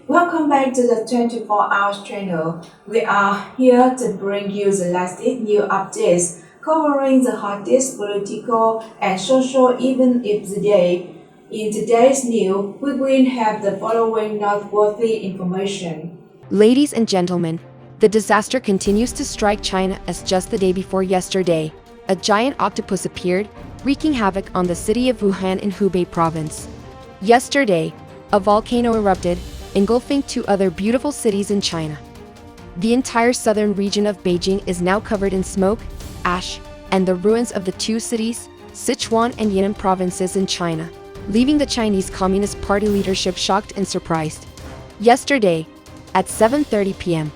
Welcome back to the 24 Hours channel. We are here to bring you the latest new updates covering the hottest political and social events of the day. In today's news, we will have the following noteworthy information. Ladies and gentlemen, the disaster continues to strike China as just the day before yesterday, a giant octopus appeared, wreaking havoc on the city of Wuhan in Hubei province. Yesterday, a volcano erupted, engulfing two other beautiful cities in China. The entire southern region of Beijing is now covered in smoke, ash, and the ruins of the two cities, Sichuan and Yunnan provinces in China, leaving the Chinese Communist Party leadership shocked and surprised. Yesterday, at 7:30 p.m.,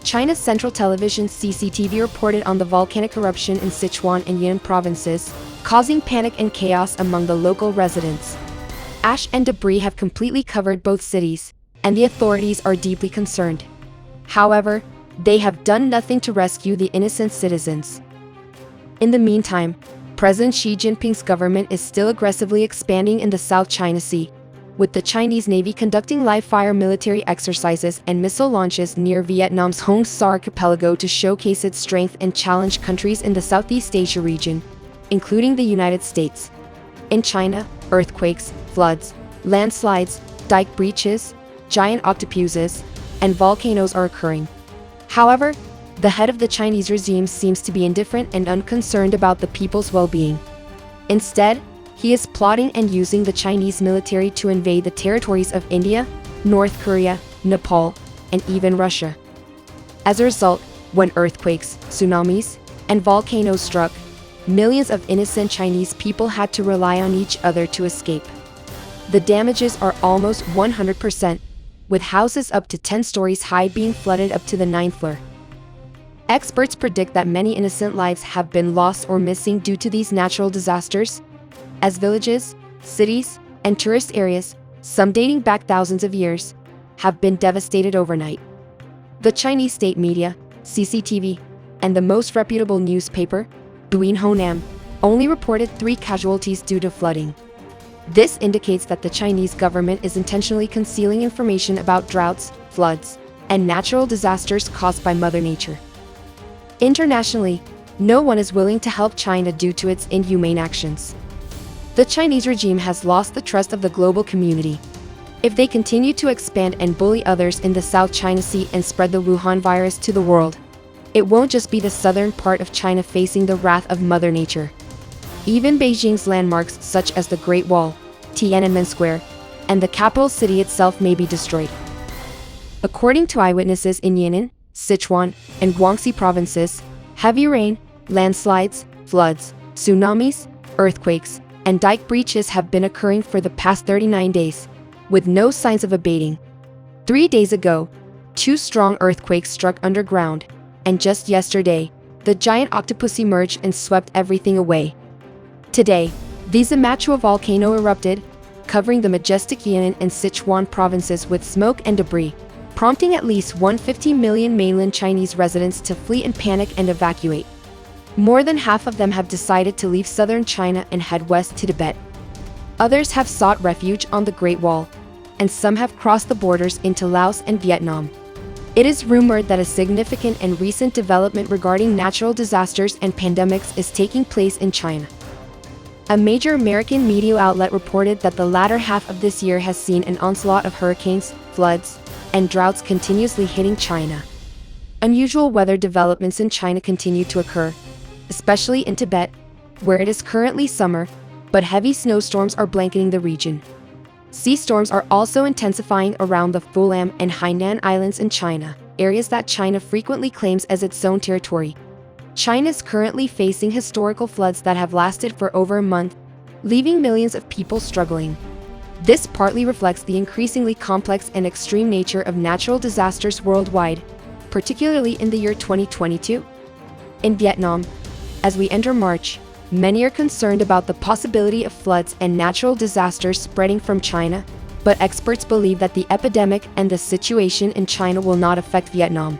China's Central Television CCTV reported on the volcanic eruption in Sichuan and Yunnan provinces, causing panic and chaos among the local residents. Ash and debris have completely covered both cities, and the authorities are deeply concerned. However, they have done nothing to rescue the innocent citizens. In the meantime, President Xi Jinping's government is still aggressively expanding in the South China Sea, with the Chinese Navy conducting live-fire military exercises and missile launches near Vietnam's Hong Sa archipelago to showcase its strength and challenge countries in the Southeast Asia region, including the United States. In China, earthquakes, floods, landslides, dike breaches, giant octopuses, and volcanoes are occurring. However, the head of the Chinese regime seems to be indifferent and unconcerned about the people's well-being. Instead, he is plotting and using the Chinese military to invade the territories of India, North Korea, Nepal, and even Russia. As a result, when earthquakes, tsunamis, and volcanoes struck, millions of innocent Chinese people had to rely on each other to escape. The damages are almost 100%, with houses up to 10 stories high being flooded up to the 9th floor. Experts predict that many innocent lives have been lost or missing due to these natural disasters, as villages, cities, and tourist areas, some dating back thousands of years, have been devastated overnight. The Chinese state media, CCTV, and the most reputable newspaper, Buin Honam, only reported 3 casualties due to flooding. This indicates that the Chinese government is intentionally concealing information about droughts, floods, and natural disasters caused by Mother Nature. Internationally, no one is willing to help China due to its inhumane actions. The Chinese regime has lost the trust of the global community. If they continue to expand and bully others in the South China Sea and spread the Wuhan virus to the world, it won't just be the southern part of China facing the wrath of Mother Nature. Even Beijing's landmarks such as the Great Wall, Tiananmen Square, and the capital city itself may be destroyed. According to eyewitnesses in Yunnan, Sichuan, and Guangxi provinces, heavy rain, landslides, floods, tsunamis, earthquakes, and dike breaches have been occurring for the past 39 days, with no signs of abating. 3 days ago, 2 strong earthquakes struck underground, and just yesterday, the giant octopus emerged and swept everything away. Today, the Zhangjiakou volcano erupted, covering the majestic Yunnan and Sichuan provinces with smoke and debris, prompting at least 150 million mainland Chinese residents to flee in panic and evacuate. More than half of them have decided to leave southern China and head west to Tibet. Others have sought refuge on the Great Wall, and some have crossed the borders into Laos and Vietnam. It is rumored that a significant and recent development regarding natural disasters and pandemics is taking place in China. A major American media outlet reported that the latter half of this year has seen an onslaught of hurricanes, floods, and droughts continuously hitting China. Unusual weather developments in China continue to occur, especially in Tibet, where it is currently summer, but heavy snowstorms are blanketing the region. Sea storms are also intensifying around the Fulam and Hainan Islands in China, areas that China frequently claims as its own territory. China is currently facing historical floods that have lasted for over a month, leaving millions of people struggling. This partly reflects the increasingly complex and extreme nature of natural disasters worldwide, particularly in the year 2022. In Vietnam, as we enter March, many are concerned about the possibility of floods and natural disasters spreading from China, but experts believe that the epidemic and the situation in China will not affect Vietnam.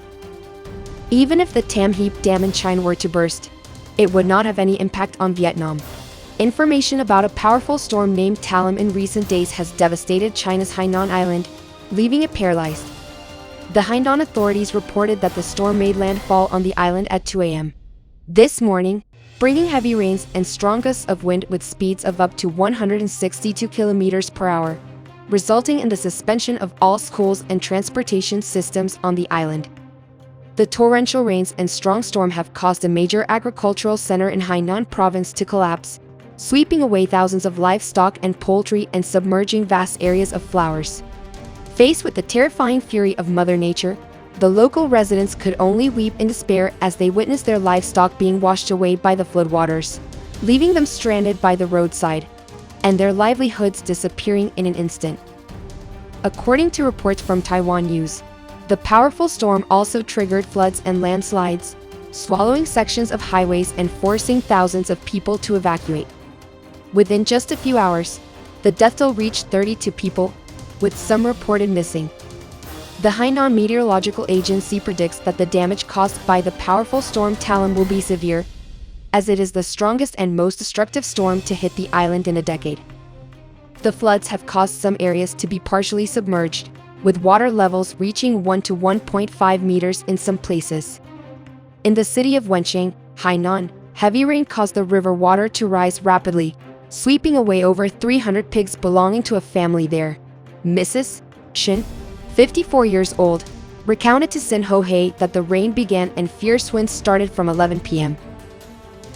Even if the Tam Heap Dam in China were to burst, it would not have any impact on Vietnam. Information about a powerful storm named Talim in recent days has devastated China's Hainan Island, leaving it paralyzed. The Hainan authorities reported that the storm made landfall on the island at 2 a.m. this morning, bringing heavy rains and strong gusts of wind with speeds of up to 162 kilometers per hour, resulting in the suspension of all schools and transportation systems on the island. The torrential rains and strong storm have caused a major agricultural center in Hainan province to collapse, sweeping away thousands of livestock and poultry and submerging vast areas of flowers. Faced with the terrifying fury of Mother Nature, the local residents could only weep in despair as they witnessed their livestock being washed away by the floodwaters, leaving them stranded by the roadside, and their livelihoods disappearing in an instant. According to reports from Taiwan News, the powerful storm also triggered floods and landslides, swallowing sections of highways and forcing thousands of people to evacuate. Within just a few hours, the death toll reached 32 people, with some reported missing. The Hainan Meteorological Agency predicts that the damage caused by the powerful storm Talon will be severe, as it is the strongest and most destructive storm to hit the island in a decade. The floods have caused some areas to be partially submerged, with water levels reaching 1 to 1.5 meters in some places. In the city of Wencheng, Hainan, heavy rain caused the river water to rise rapidly, sweeping away over 300 pigs belonging to a family there. Mrs. Shin, 54 years old, recounted to Shanghai that the rain began and fierce winds started from 11 p.m.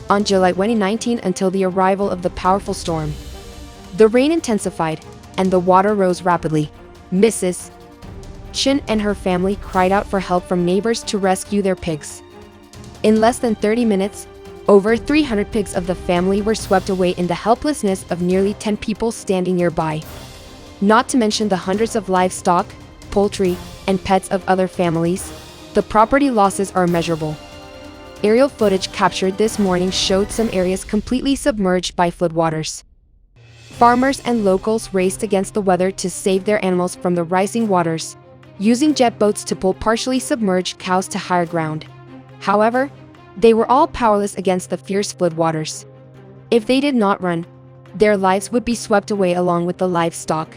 on July 2019 until the arrival of the powerful storm. The rain intensified, and the water rose rapidly. Mrs. Shin and her family cried out for help from neighbors to rescue their pigs. In less than 30 minutes, over 300 pigs of the family were swept away in the helplessness of nearly 10 people standing nearby. Not to mention the hundreds of livestock, poultry, and pets of other families, the property losses are immeasurable. Aerial footage captured this morning showed some areas completely submerged by floodwaters. Farmers and locals raced against the weather to save their animals from the rising waters, using jet boats to pull partially submerged cows to higher ground. However, they were all powerless against the fierce floodwaters. If they did not run, their lives would be swept away along with the livestock.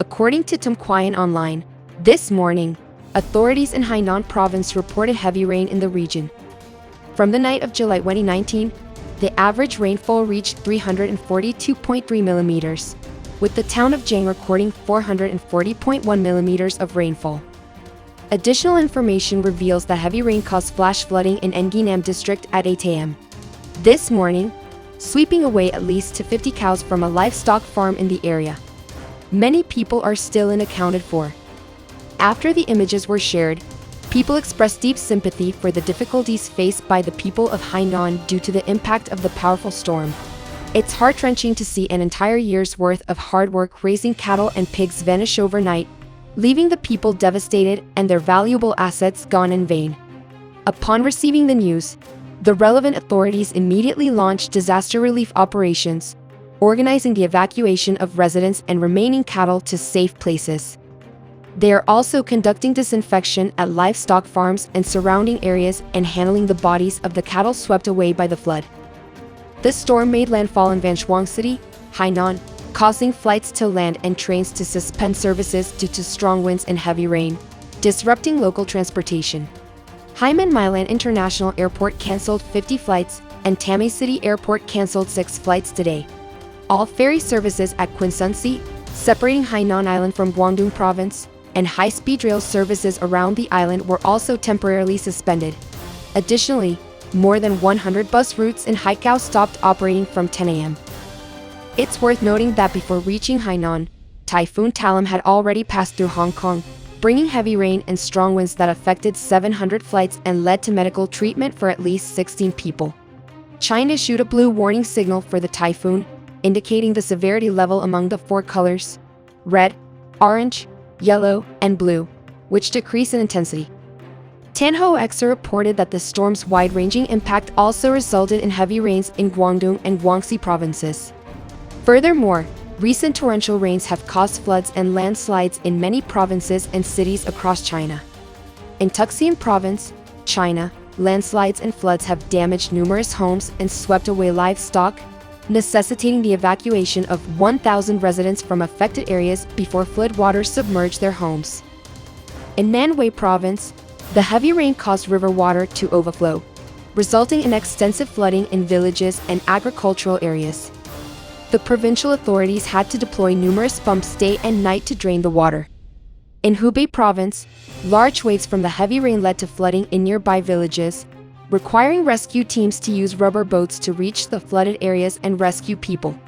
According to Tumquoin Online, this morning, authorities in Hainan province reported heavy rain in the region. From the night of July 2019, the average rainfall reached 342.3 millimeters, with the town of Jiang recording 440.1 millimeters of rainfall. Additional information reveals that heavy rain caused flash flooding in Enginam district at 8 a.m. this morning, sweeping away at least 50 cows from a livestock farm in the area. Many people are still unaccounted for. After the images were shared, people expressed deep sympathy for the difficulties faced by the people of Hainan due to the impact of the powerful storm. It's heart-wrenching to see an entire year's worth of hard work raising cattle and pigs vanish overnight, leaving the people devastated and their valuable assets gone in vain. Upon receiving the news, the relevant authorities immediately launched disaster relief operations, organizing the evacuation of residents and remaining cattle to safe places. They are also conducting disinfection at livestock farms and surrounding areas and handling the bodies of the cattle swept away by the flood. The storm made landfall in Vanshuang City, Hainan, causing flights to land and trains to suspend services due to strong winds and heavy rain, disrupting local transportation. Hainan Milan International Airport canceled 50 flights, and Tamay City Airport canceled 6 flights today. All ferry services at Quinsunsi, separating Hainan Island from Guangdong Province, and high-speed rail services around the island were also temporarily suspended. Additionally, more than 100 bus routes in Haikou stopped operating from 10 a.m. It's worth noting that before reaching Hainan, Typhoon Talon had already passed through Hong Kong, bringing heavy rain and strong winds that affected 700 flights and led to medical treatment for at least 16 people. China issued a blue warning signal for the typhoon, indicating the severity level among the 4 colors: red, orange, yellow, and blue, which decrease in intensity. Tanho Exa reported that the storm's wide-ranging impact also resulted in heavy rains in Guangdong and Guangxi provinces. Furthermore, recent torrential rains have caused floods and landslides in many provinces and cities across China. In Tuxin Province, China, landslides and floods have damaged numerous homes and swept away livestock, necessitating the evacuation of 1,000 residents from affected areas before floodwaters submerged their homes. In Anhui Province, the heavy rain caused river water to overflow, resulting in extensive flooding in villages and agricultural areas. The provincial authorities had to deploy numerous pumps day and night to drain the water. In Hubei Province, large waves from the heavy rain led to flooding in nearby villages, requiring rescue teams to use rubber boats to reach the flooded areas and rescue people.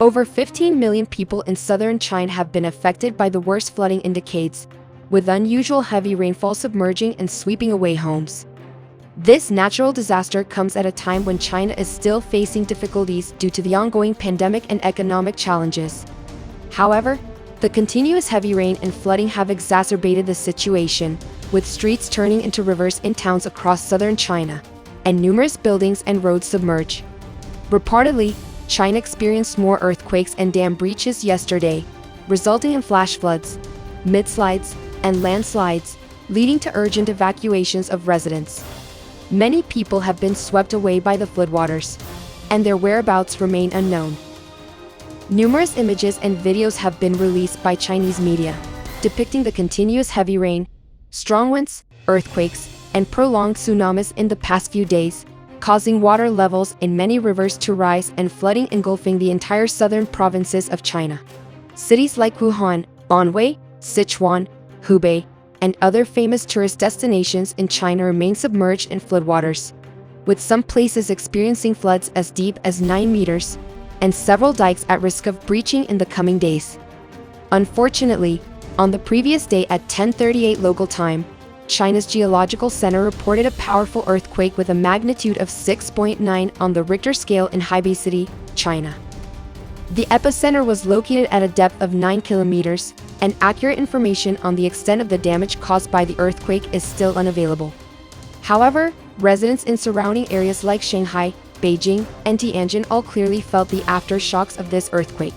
Over 15 million people in southern China have been affected by the worst flooding in decades, with unusual heavy rainfall submerging and sweeping away homes. This natural disaster comes at a time when China is still facing difficulties due to the ongoing pandemic and economic challenges. However, the continuous heavy rain and flooding have exacerbated the situation, with streets turning into rivers in towns across southern China, and numerous buildings and roads submerge. Reportedly, China experienced more earthquakes and dam breaches yesterday, resulting in flash floods, mudslides, and landslides, leading to urgent evacuations of residents. Many people have been swept away by the floodwaters, and their whereabouts remain unknown. Numerous images and videos have been released by Chinese media, depicting the continuous heavy rain, strong winds, earthquakes, and prolonged tsunamis in the past few days, causing water levels in many rivers to rise and flooding engulfing the entire southern provinces of China. Cities like Wuhan, Anhui, Sichuan, Hubei, and other famous tourist destinations in China remain submerged in floodwaters, with some places experiencing floods as deep as 9 meters, and several dikes at risk of breaching in the coming days. Unfortunately, on the previous day at 10:38 local time, China's Geological Center reported a powerful earthquake with a magnitude of 6.9 on the Richter scale in Hebei City, China. The epicenter was located at a depth of 9 kilometers, and accurate information on the extent of the damage caused by the earthquake is still unavailable. However, residents in surrounding areas like Shanghai, Beijing, and Tianjin all clearly felt the aftershocks of this earthquake.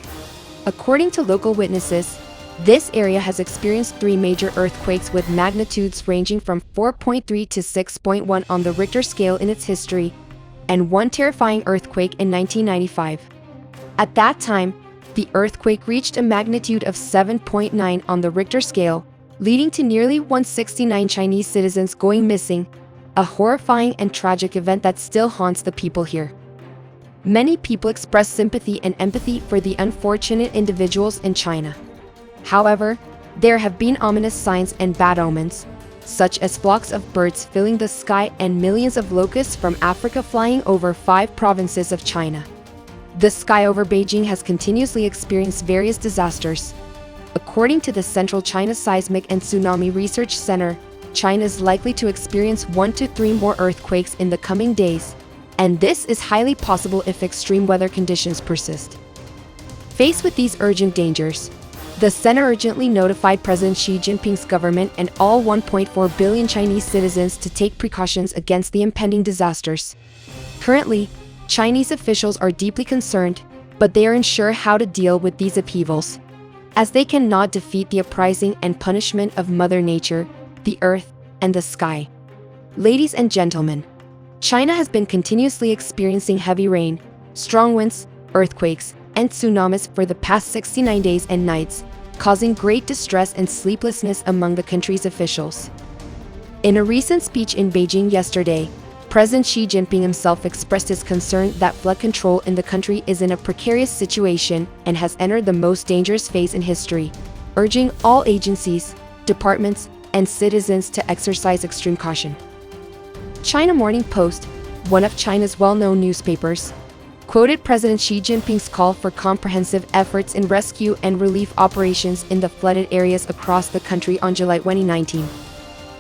According to local witnesses, this area has experienced 3 major earthquakes with magnitudes ranging from 4.3 to 6.1 on the Richter scale in its history, and one terrifying earthquake in 1995. At that time, the earthquake reached a magnitude of 7.9 on the Richter scale, leading to nearly 169 Chinese citizens going missing, a horrifying and tragic event that still haunts the people here. Many people express sympathy and empathy for the unfortunate individuals in China. However, there have been ominous signs and bad omens, such as flocks of birds filling the sky and millions of locusts from Africa flying over 5 provinces of China. The sky over Beijing has continuously experienced various disasters. According to the Central China Seismic and Tsunami Research Center, China is likely to experience 1 to 3 more earthquakes in the coming days, and this is highly possible if extreme weather conditions persist. Faced with these urgent dangers, the center urgently notified President Xi Jinping's government and all 1.4 billion Chinese citizens to take precautions against the impending disasters. Currently, Chinese officials are deeply concerned, but they are unsure how to deal with these upheavals, as they cannot defeat the uprising and punishment of Mother Nature, the earth, and the sky. Ladies and gentlemen, China has been continuously experiencing heavy rain, strong winds, earthquakes, and tsunamis for the past 69 days and nights, causing great distress and sleeplessness among the country's officials. In a recent speech in Beijing yesterday, President Xi Jinping himself expressed his concern that flood control in the country is in a precarious situation and has entered the most dangerous phase in history, urging all agencies, departments, and citizens to exercise extreme caution. China Morning Post, one of China's well-known newspapers, quoted President Xi Jinping's call for comprehensive efforts in rescue and relief operations in the flooded areas across the country on July 2019.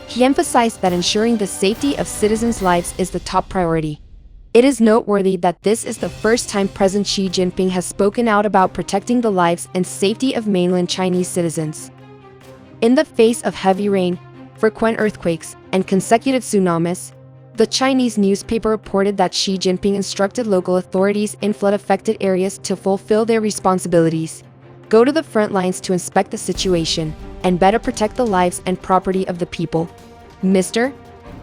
He emphasized that ensuring the safety of citizens' lives is the top priority. It is noteworthy that this is the first time President Xi Jinping has spoken out about protecting the lives and safety of mainland Chinese citizens. In the face of heavy rain, frequent earthquakes, and consecutive tsunamis, the Chinese newspaper reported that Xi Jinping instructed local authorities in flood-affected areas to fulfill their responsibilities, go to the front lines to inspect the situation, and better protect the lives and property of the people. Mr.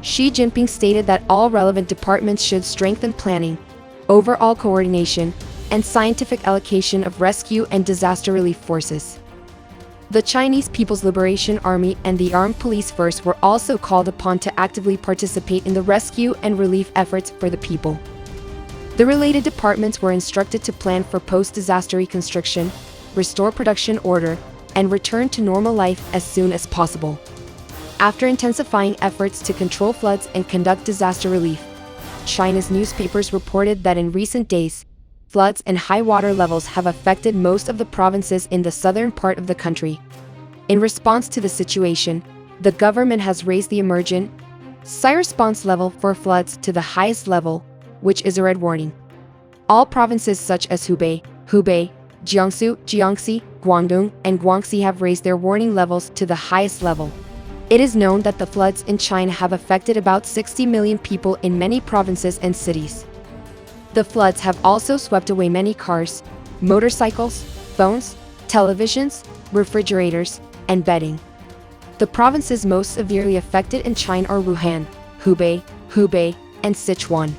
Xi Jinping stated that all relevant departments should strengthen planning, overall coordination, and scientific allocation of rescue and disaster relief forces. The Chinese People's Liberation Army and the Armed Police Force were also called upon to actively participate in the rescue and relief efforts for the people. The related departments were instructed to plan for post-disaster reconstruction, restore production order, and return to normal life as soon as possible. After intensifying efforts to control floods and conduct disaster relief, China's newspapers reported that in recent days, floods and high water levels have affected most of the provinces in the southern part of the country. In response to the situation, the government has raised the emergency response level for floods to the highest level, which is a red warning. All provinces such as Hubei, Jiangsu, Jiangxi, Guangdong, and Guangxi have raised their warning levels to the highest level. It is known that the floods in China have affected about 60 million people in many provinces and cities. The floods have also swept away many cars, motorcycles, phones, televisions, refrigerators, and bedding. The provinces most severely affected in China are Wuhan, Hubei, and Sichuan.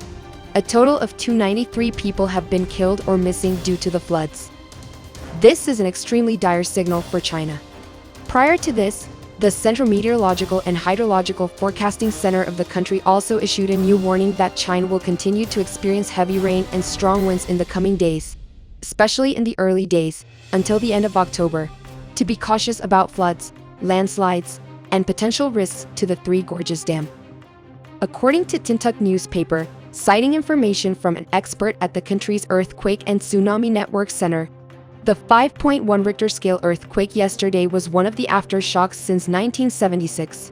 A total of 293 people have been killed or missing due to the floods. This is an extremely dire signal for China. Prior to this, the Central Meteorological and Hydrological Forecasting Center of the country also issued a new warning that China will continue to experience heavy rain and strong winds in the coming days, especially in the early days, until the end of October, to be cautious about floods, landslides, and potential risks to the Three Gorges Dam. According to Tintuk newspaper, citing information from an expert at the country's Earthquake and Tsunami Network Center, the 5.1 Richter scale earthquake yesterday was one of the aftershocks since 1976.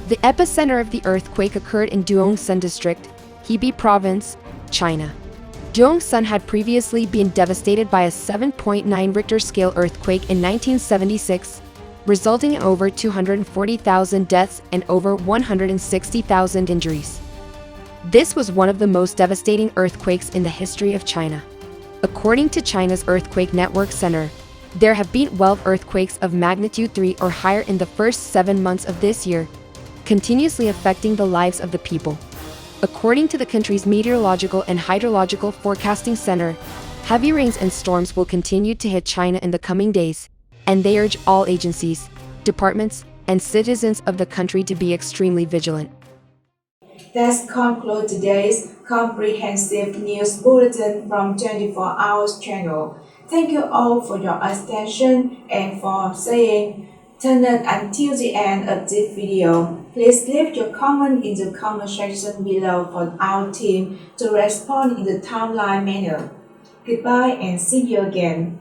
The epicenter of the earthquake occurred in Duongsun District, Hebei Province, China. Duongsun had previously been devastated by a 7.9 Richter scale earthquake in 1976, resulting in over 240,000 deaths and over 160,000 injuries. This was one of the most devastating earthquakes in the history of China. According to China's Earthquake Network Center, there have been 12 earthquakes of magnitude 3 or higher in the first 7 months of this year, continuously affecting the lives of the people. According to the country's Meteorological and Hydrological Forecasting Center, heavy rains and storms will continue to hit China in the coming days, and they urge all agencies, departments, and citizens of the country to be extremely vigilant. That concludes today's comprehensive news bulletin from 24 Hours channel. Thank you all for your attention and for staying tuned until the end of this video. Please leave your comment in the comment section below for our team to respond in the timeline manner. Goodbye and see you again.